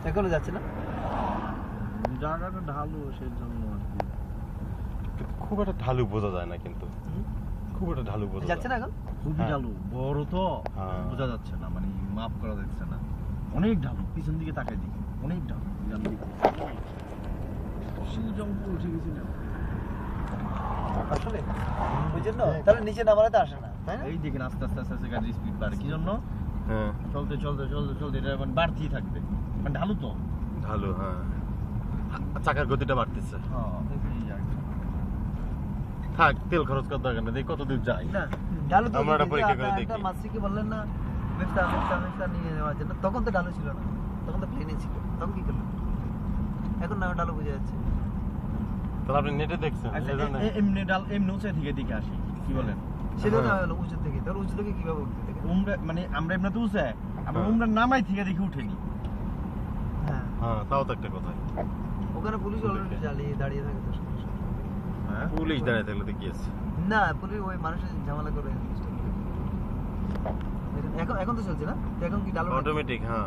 এখনো যাচ্ছে না, জায়গাটা ঢালু সেই জন্য খুব একটা ঢালু বোঝা যায় না, কিন্তু খুব একটা ঢালু বোঝা যাচ্ছে না এখন। খুবই ঢালু, বড় তো বোঝা যাচ্ছে না, মানে মাপ করা যাচ্ছে না, অনেক ঢালু। পিছন দিকে তাকাই দিকে অনেক ঢালু, জঙ্গল উঠে গেছি না আসলে ওই জন্য তাহলে নিচে নামালে তো আসে না, তাই না? এই দিকে আস্তে আস্তে আস্তে আস্তে গাড়ির স্পিড বাড়ে, কি জন্য? চলতে চলতে চলতে চলতে এটা মানে বাড়তেই থাকবে, মানে ঢালু তো ঢালু। হ্যাঁ, চাকার গতিটা বাড়তেছে। থাক, তেল খরচ করার দরকার নেই, কত দূর যাই না ঢালু তো আমরা এটা পরীক্ষা করে দেখি। মাসিকে বললেন না মিফতা নিয়ে নেওয়ার জন্য, তখন তো ঢালু ছিল না, তখন তো প্লেনে ছিল, তখন কি করলেন? এখন না ঢালু বুঝে যাচ্ছে। তাহলে আপনি নেটে দেখছেন? এমনি ডাল এমনি উঁচা থেকে দিকে আসি, কি বলেন? সেটা না হলো উঁচু থেকে, তাহলে উঁচু থেকে কিভাবে উঠতে থাকে? মানে আমরা এমনি তো উঁচা, আমরা উমরা নামাই থেকে দেখে উঠেনি। হ্যাঁ হ্যাঁ, তাও তো একটা কথা। ওখানে পুলিশ অলরেডি দাঁড়িয়ে থাকে তো। পুলিশ দাঁড়িয়ে থাকলে তো কি আছে? না, পুলিশ ওই মানুষের ঝামেলা করে। এখন তো চলছে না, এখন কি ডালো অটোমেটিক? হ্যাঁ,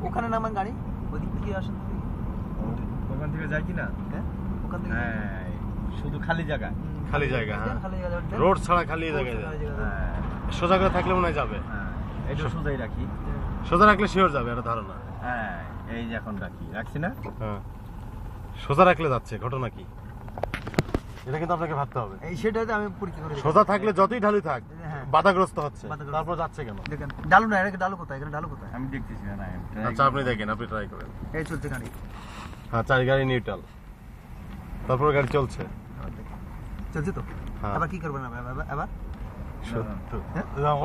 ওখানে নামান গাড়ি, ওদিক থেকে আসেন। ওখান থেকে যায় কি না? হ্যাঁ, ওখান থেকে শুধু খালি জায়গা, খালি জায়গা। হ্যাঁ, খালি জায়গা, রোড ছাড়া খালি জায়গা। সোজা করে থাকলে মনে হয় যাবে। এটা সোজাই রাখি, সোজা রাখলে শিওর যাবে, এটা ধারণা। হ্যাঁ, এই যে এখন রাখছি না। হ্যাঁ, সোজা রাখলে যাচ্ছে, ঘটনা কি এটা কিন্তু আপনাকে ভাবতে হবে। এই সেটাতে আমি পরীক্ষা করে। সোজা থাকলে যতই ঢালু থাক, বাধাগ্রস্ত হচ্ছে, তারপর যাচ্ছে কেন? দেখেন ডালু না, এটা ডালু কোথায়? এখানে ডালু কোথায় আমি দেখতেছি না। আচ্ছা, আপনি দেখেন, আপনি ট্রাই করেন। এই চলছে গাড়ি। হ্যাঁ, চারি গাড়ি নিউট্রাল, তারপর গাড়ি চলছে। চলছে তো, আবার কি করবেন আবার?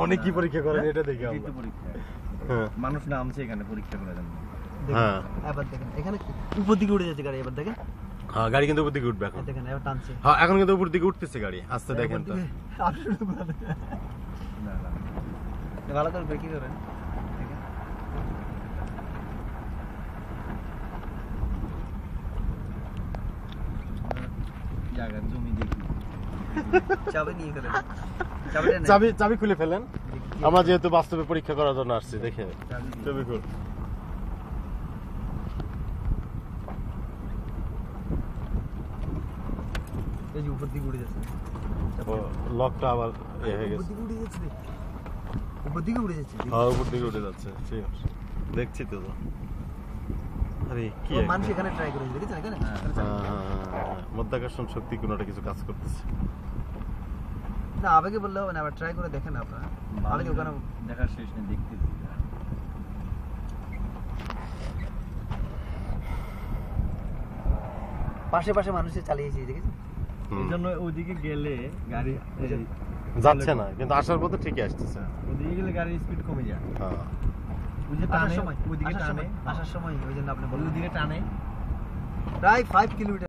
অনেক কি পরীক্ষা করেন, এটা দেখি আমরা। মানুষ নামছে এখানে পরীক্ষা করে দেন। হ্যাঁ, এবার দেখেন এখানে উপর দিকে উঠে যাচ্ছে গাড়ি, এবার দেখেন। হ্যাঁ, গাড়ি কিন্তু উপর দিকে উঠবে এখন। দেখেন এবার টানছে। হ্যাঁ, এখন কিন্তু উপর দিকে উঠতেছে গাড়ি, আস্তে দেখেন তো। ভালো করে ব্রেকিং করেন। জায়গা জমি দেখি, চাবি নিয়ে ফেলেন, চাবি খুলে ফেলেন। আমরা যেহেতু বাস্তবে পরীক্ষা করার জন্য আসছি, দেখে চাবি খুল। এই যে উপর দিকে উঠে যাচ্ছে, লকটা আবার হয়ে গেছে। উপর দিকে উঠে যাচ্ছে। হ্যাঁ, উপর দিকে উঠে যাচ্ছে, দেখছি তো। আরে কি মানুষ এখানে ট্রাই করে দেখেছেন এখানে। মধ্যাকর্ষণ শক্তি কোনোটা কিছু কাজ করতেছে না, আবেগে বললে হবে না, আবার ট্রাই করে দেখেন আপনারা। আবেগে ওখানে দেখার শেষ নেই, দেখতেছি। পাশে পাশে মানুষের চালিয়েছি, দেখেছেন? এই জন্য ওইদিকে গেলে গাড়ি যাচ্ছে না, কিন্তু আসার পথে ঠিকই আসতেছে। ওইদিকে গেলে গাড়ির স্পিড কমে যায়। হ্যাঁ, ওই যে টানে, ওইদিকে টানে, আসার সময় ওই জন্য আপনি বললেন ওইদিকে টানে প্রায় 5 কিলোমিটার।